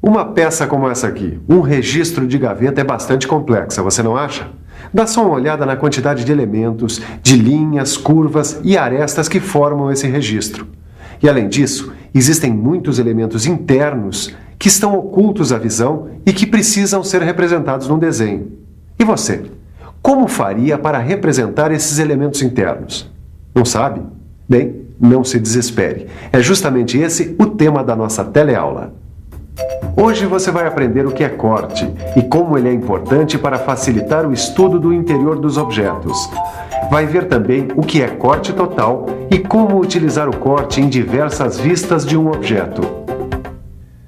Uma peça como essa aqui, um registro de gaveta, é bastante complexa, você não acha? Dá só uma olhada na quantidade de elementos, de linhas, curvas e arestas que formam esse registro. E além disso, existem muitos elementos internos que estão ocultos à visão e que precisam ser representados num desenho. E você? Como faria para representar esses elementos internos? Não sabe? Bem, não se desespere. É justamente esse o tema da nossa teleaula. Hoje você vai aprender o que é corte e como ele é importante para facilitar o estudo do interior dos objetos. Vai ver também o que é corte total e como utilizar o corte em diversas vistas de um objeto.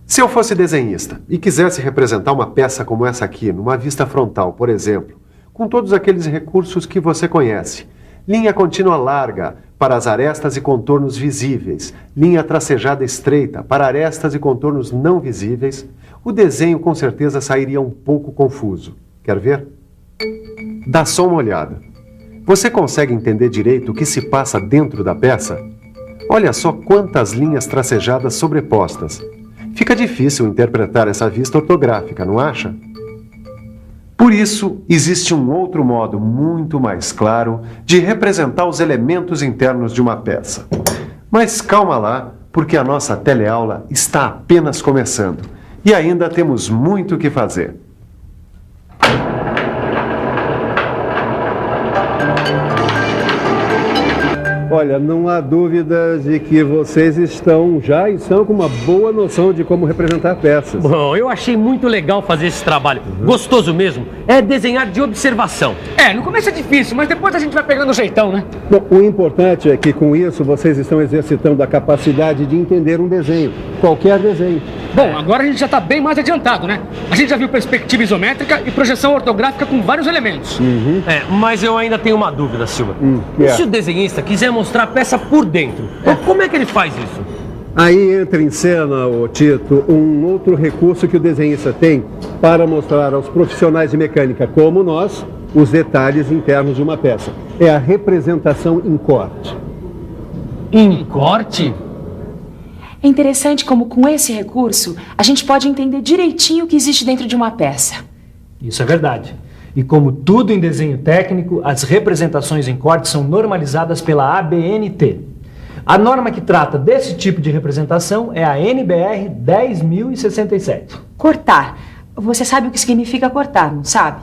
Se eu fosse desenhista e quisesse representar uma peça como essa aqui, numa vista frontal, por exemplo, com todos aqueles recursos que você conhece, linha contínua larga para as arestas e contornos visíveis, linha tracejada estreita para arestas e contornos não visíveis, o desenho com certeza sairia um pouco confuso. Quer ver? Dá só uma olhada. Você consegue entender direito o que se passa dentro da peça? Olha só quantas linhas tracejadas sobrepostas. Fica difícil interpretar essa vista ortográfica, não acha? Por isso, existe um outro modo muito mais claro de representar os elementos internos de uma peça. Mas calma lá, porque a nossa teleaula está apenas começando e ainda temos muito o que fazer. Olha, não há dúvida de que vocês estão com uma boa noção de como representar peças. Bom, eu achei muito legal fazer esse trabalho. Gostoso mesmo. É desenhar de observação. No começo é difícil, mas depois a gente vai pegando o jeitão, né? Bom, o importante é que com isso vocês estão exercitando a capacidade de entender um desenho, qualquer desenho. Bom, agora a gente já está bem mais adiantado, né? A gente já viu perspectiva isométrica e projeção ortográfica com vários elementos. Mas eu ainda tenho uma dúvida, Silva. E se o desenhista quiser mostrar a peça por dentro, como é que ele faz isso? Aí entra em cena, ô Tito, um outro recurso que o desenhista tem para mostrar aos profissionais de mecânica, como nós, os detalhes internos de uma peça. É a representação em corte. Em corte? É interessante como com esse recurso a gente pode entender direitinho o que existe dentro de uma peça. Isso é verdade. E como tudo em desenho técnico, as representações em corte são normalizadas pela ABNT. A norma que trata desse tipo de representação é a NBR 10.067. Cortar. Você sabe o que significa cortar, não sabe?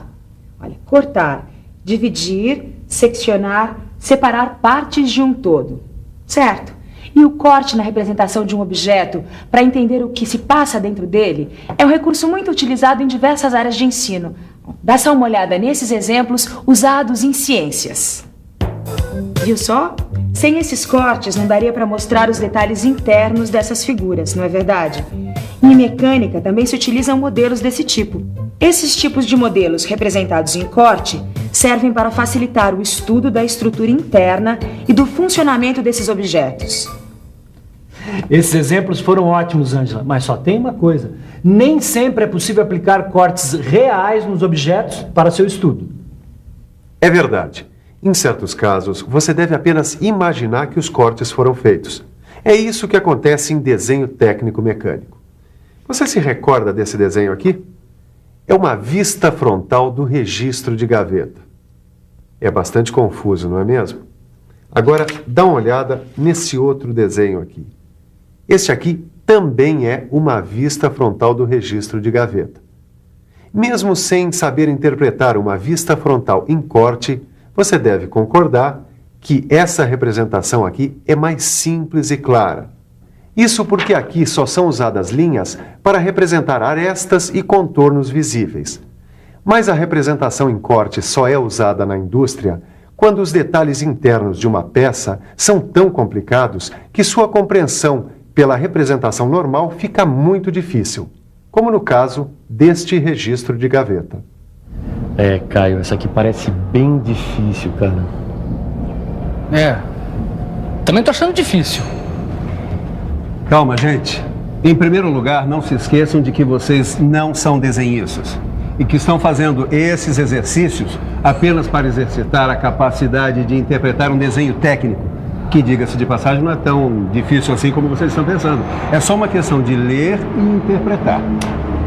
Olha, cortar, dividir, seccionar, separar partes de um todo. Certo? E o corte na representação de um objeto, para entender o que se passa dentro dele, é um recurso muito utilizado em diversas áreas de ensino. Dá só uma olhada nesses exemplos usados em ciências. Viu só? Sem esses cortes, não daria para mostrar os detalhes internos dessas figuras, não é verdade? Em mecânica, também se utilizam modelos desse tipo. Esses tipos de modelos representados em corte servem para facilitar o estudo da estrutura interna e do funcionamento desses objetos. Esses exemplos foram ótimos, Ângela, mas só tem uma coisa. Nem sempre é possível aplicar cortes reais nos objetos para seu estudo. É verdade. Em certos casos, você deve apenas imaginar que os cortes foram feitos. É isso que acontece em desenho técnico mecânico. Você se recorda desse desenho aqui? É uma vista frontal do registro de gaveta. É bastante confuso, não é mesmo? Agora, dá uma olhada nesse outro desenho aqui. Este aqui também é uma vista frontal do registro de gaveta. Mesmo sem saber interpretar uma vista frontal em corte, você deve concordar que essa representação aqui é mais simples e clara. Isso porque aqui só são usadas linhas para representar arestas e contornos visíveis. Mas a representação em corte só é usada na indústria quando os detalhes internos de uma peça são tão complicados que sua compreensão pela representação normal fica muito difícil, como no caso deste registro de gaveta. Caio, essa aqui parece bem difícil, cara. Também tô achando difícil. Calma, gente. Em primeiro lugar, não se esqueçam de que vocês não são desenhistas e que estão fazendo esses exercícios apenas para exercitar a capacidade de interpretar um desenho técnico, que, diga-se de passagem, não é tão difícil assim como vocês estão pensando. É só uma questão de ler e interpretar.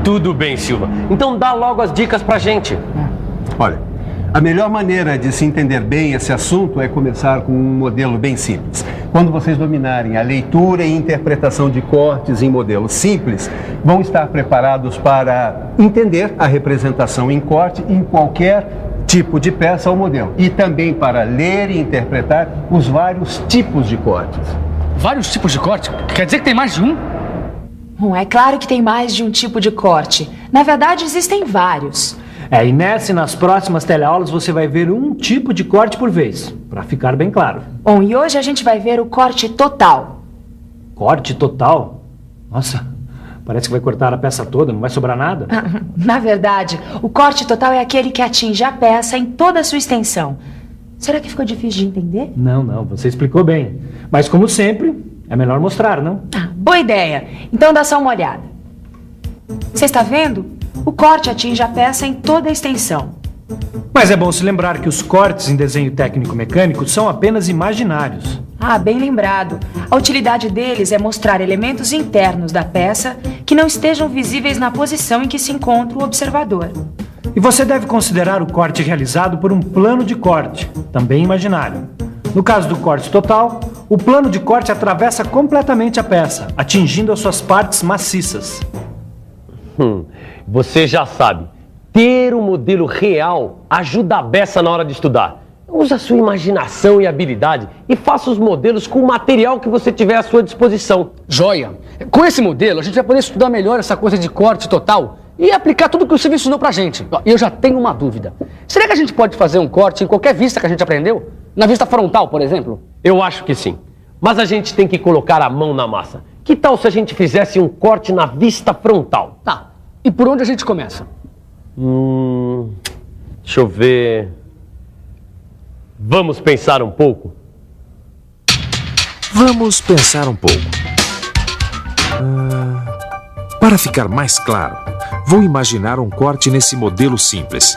Tudo bem, Silva. Então dá logo as dicas pra gente. Olha, a melhor maneira de se entender bem esse assunto é começar com um modelo bem simples. Quando vocês dominarem a leitura e interpretação de cortes em modelos simples, vão estar preparados para entender a representação em corte em qualquer tipo de peça ou modelo. E também para ler e interpretar os vários tipos de cortes. Vários tipos de corte? Quer dizer que tem mais de um? É claro que tem mais de um tipo de corte. Na verdade, existem vários. E nessa e nas próximas teleaulas você vai ver um tipo de corte por vez, para ficar bem claro. Bom, e hoje a gente vai ver o corte total. Corte total? Nossa, parece que vai cortar a peça toda, não vai sobrar nada. Na verdade, o corte total é aquele que atinge a peça em toda a sua extensão. Será que ficou difícil de entender? Não, você explicou bem. Mas como sempre, é melhor mostrar, não? Boa ideia. Então dá só uma olhada. Você está vendo? O corte atinge a peça em toda a extensão. Mas é bom se lembrar que os cortes em desenho técnico-mecânico são apenas imaginários. Bem lembrado. A utilidade deles é mostrar elementos internos da peça que não estejam visíveis na posição em que se encontra o observador. E você deve considerar o corte realizado por um plano de corte, também imaginário. No caso do corte total, o plano de corte atravessa completamente a peça, atingindo as suas partes maciças. Você já sabe, ter um modelo real ajuda a beça na hora de estudar. Usa a sua imaginação e habilidade e faça os modelos com o material que você tiver à sua disposição. Joia! Com esse modelo, a gente vai poder estudar melhor essa coisa de corte total e aplicar tudo que o Silvio ensinou pra gente. E eu já tenho uma dúvida. Será que a gente pode fazer um corte em qualquer vista que a gente aprendeu? Na vista frontal, por exemplo? Eu acho que sim. Mas a gente tem que colocar a mão na massa. Que tal se a gente fizesse um corte na vista frontal? Tá. E por onde a gente começa? Deixa eu ver... Vamos pensar um pouco? Vamos pensar um pouco. Para ficar mais claro, vou imaginar um corte nesse modelo simples.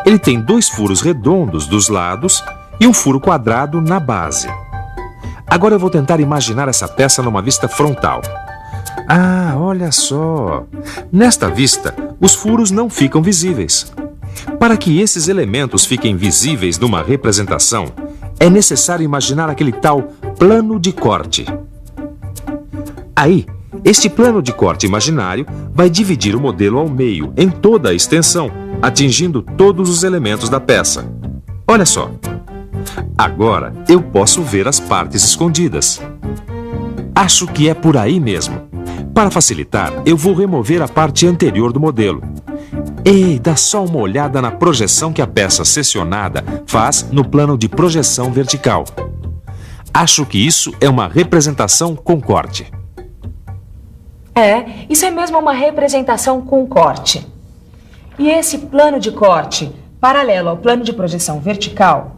Ele tem 2 furos redondos dos lados e um furo quadrado na base. Agora eu vou tentar imaginar essa peça numa vista frontal. Olha só! Nesta vista, os furos não ficam visíveis. Para que esses elementos fiquem visíveis numa representação, é necessário imaginar aquele tal plano de corte. Aí, este plano de corte imaginário vai dividir o modelo ao meio, em toda a extensão, atingindo todos os elementos da peça. Olha só! Agora eu posso ver as partes escondidas. Acho que é por aí mesmo. Para facilitar, eu vou remover a parte anterior do modelo. Dá só uma olhada na projeção que a peça seccionada faz no plano de projeção vertical. Acho que isso é uma representação com corte. Isso é mesmo uma representação com corte. E esse plano de corte, paralelo ao plano de projeção vertical,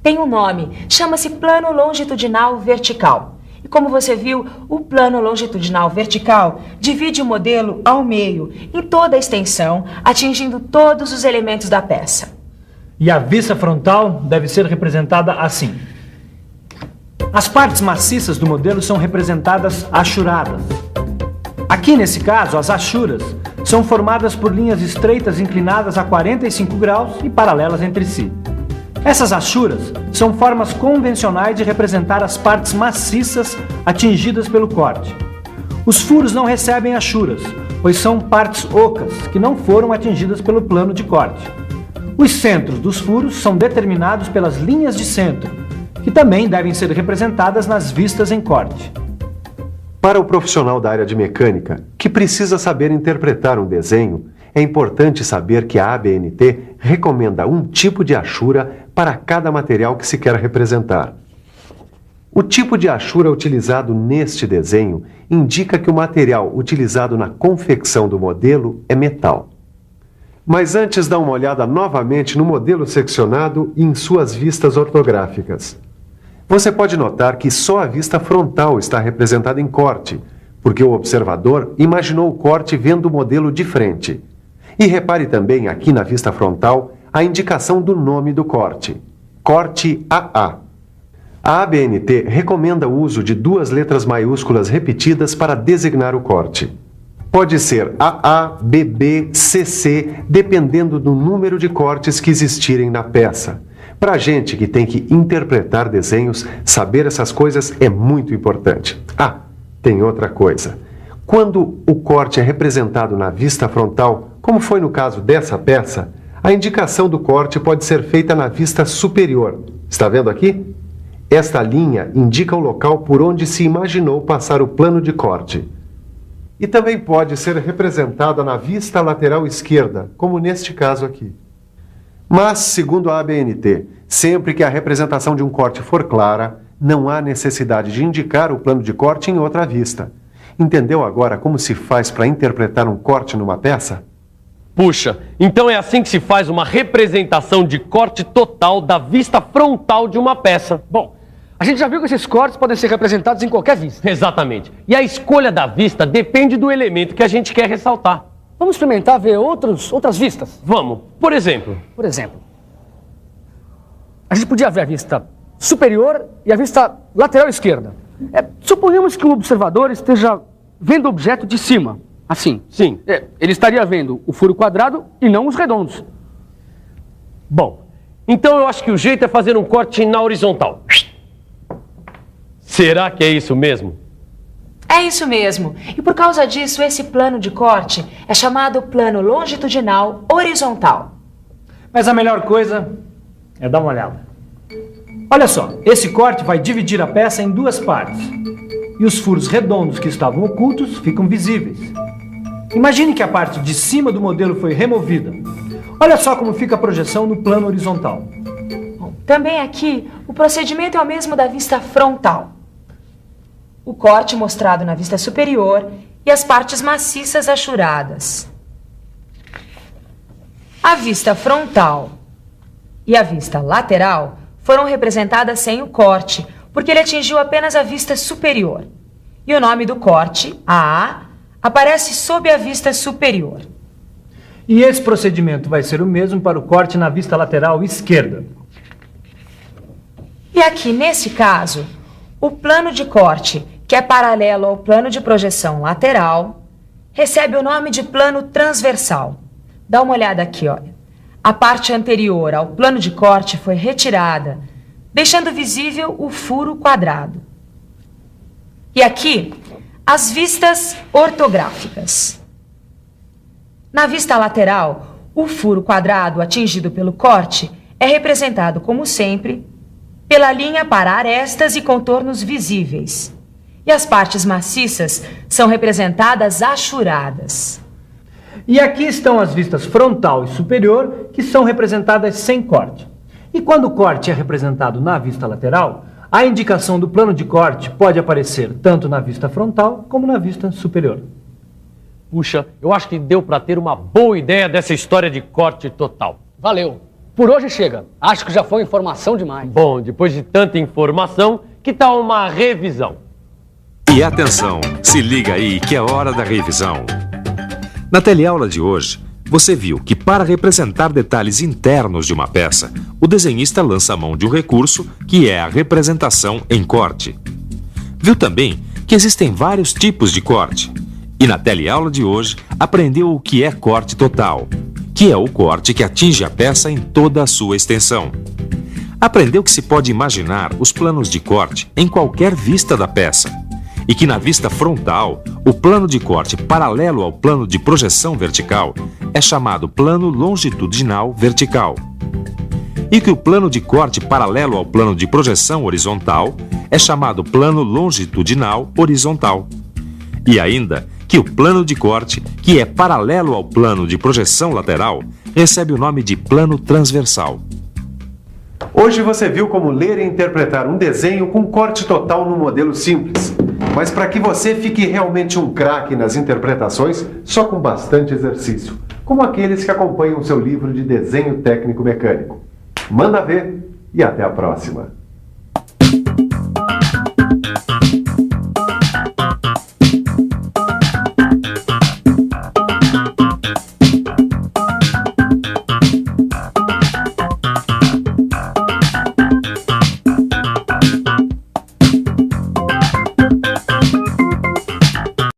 tem um nome, chama-se plano longitudinal vertical. E como você viu, o plano longitudinal vertical divide o modelo ao meio, em toda a extensão, atingindo todos os elementos da peça. E a vista frontal deve ser representada assim. As partes maciças do modelo são representadas achuradas. Aqui, nesse caso, as achuras são formadas por linhas estreitas inclinadas a 45 graus e paralelas entre si. Essas achuras são formas convencionais de representar as partes maciças atingidas pelo corte. Os furos não recebem achuras, pois são partes ocas que não foram atingidas pelo plano de corte. Os centros dos furos são determinados pelas linhas de centro, que também devem ser representadas nas vistas em corte. Para o profissional da área de mecânica, que precisa saber interpretar um desenho, é importante saber que a ABNT recomenda um tipo de achura para cada material que se quer representar. O tipo de achura utilizado neste desenho indica que o material utilizado na confecção do modelo é metal. Mas antes, dá uma olhada novamente no modelo seccionado e em suas vistas ortográficas. Você pode notar que só a vista frontal está representada em corte, porque o observador imaginou o corte vendo o modelo de frente. E repare também aqui na vista frontal a indicação do nome do corte, corte AA. A ABNT recomenda o uso de 2 letras maiúsculas repetidas para designar o corte. Pode ser AA, BB, CC, dependendo do número de cortes que existirem na peça. Para a gente que tem que interpretar desenhos, saber essas coisas é muito importante. Ah, tem outra coisa. Quando o corte é representado na vista frontal, como foi no caso dessa peça, a indicação do corte pode ser feita na vista superior. Está vendo aqui? Esta linha indica o local por onde se imaginou passar o plano de corte. E também pode ser representada na vista lateral esquerda, como neste caso aqui. Mas, segundo a ABNT, sempre que a representação de um corte for clara, não há necessidade de indicar o plano de corte em outra vista. Entendeu agora como se faz para interpretar um corte numa peça? Puxa, então é assim que se faz uma representação de corte total da vista frontal de uma peça. Bom, a gente já viu que esses cortes podem ser representados em qualquer vista. Exatamente. E a escolha da vista depende do elemento que a gente quer ressaltar. Vamos experimentar ver outras vistas? Vamos. Por exemplo, a gente podia ver a vista superior e a vista lateral esquerda. Suponhamos que o observador esteja vendo o objeto de cima, assim. Sim. Ele estaria vendo o furo quadrado e não os redondos. Bom, então eu acho que o jeito é fazer um corte na horizontal. Será que é isso mesmo? É isso mesmo. E por causa disso, esse plano de corte é chamado plano longitudinal horizontal. Mas a melhor coisa é dar uma olhada. Olha só, esse corte vai dividir a peça em duas partes. E os furos redondos que estavam ocultos ficam visíveis. Imagine que a parte de cima do modelo foi removida. Olha só como fica a projeção no plano horizontal. Bom, também aqui, o procedimento é o mesmo da vista frontal. O corte mostrado na vista superior e as partes maciças achuradas. A vista frontal e a vista lateral foram representadas sem o corte, porque ele atingiu apenas a vista superior. E o nome do corte, AA, aparece sob a vista superior. E esse procedimento vai ser o mesmo para o corte na vista lateral esquerda. E aqui, nesse caso, o plano de corte, que é paralelo ao plano de projeção lateral, recebe o nome de plano transversal. Dá uma olhada aqui, olha. A parte anterior ao plano de corte foi retirada, deixando visível o furo quadrado. E aqui, as vistas ortográficas. Na vista lateral, o furo quadrado atingido pelo corte é representado, como sempre, pela linha para arestas e contornos visíveis. E as partes maciças são representadas achuradas. E aqui estão as vistas frontal e superior, que são representadas sem corte. E quando o corte é representado na vista lateral, a indicação do plano de corte pode aparecer tanto na vista frontal como na vista superior. Puxa, eu acho que deu para ter uma boa ideia dessa história de corte total. Valeu. Por hoje chega. Acho que já foi informação demais. Bom, depois de tanta informação, que tal uma revisão? E atenção, se liga aí que é hora da revisão. Na teleaula de hoje, você viu que para representar detalhes internos de uma peça, o desenhista lança a mão de um recurso que é a representação em corte. Viu também que existem vários tipos de corte. E na teleaula de hoje, aprendeu o que é corte total, que é o corte que atinge a peça em toda a sua extensão. Aprendeu que se pode imaginar os planos de corte em qualquer vista da peça, e que na vista frontal, o plano de corte paralelo ao plano de projeção vertical é chamado plano longitudinal vertical. E que o plano de corte paralelo ao plano de projeção horizontal é chamado plano longitudinal horizontal. E ainda que o plano de corte, que é paralelo ao plano de projeção lateral, recebe o nome de plano transversal. Hoje você viu como ler e interpretar um desenho com corte total no modelo simples. Mas para que você fique realmente um craque nas interpretações, só com bastante exercício, como aqueles que acompanham o seu livro de desenho técnico mecânico. Manda ver e até a próxima!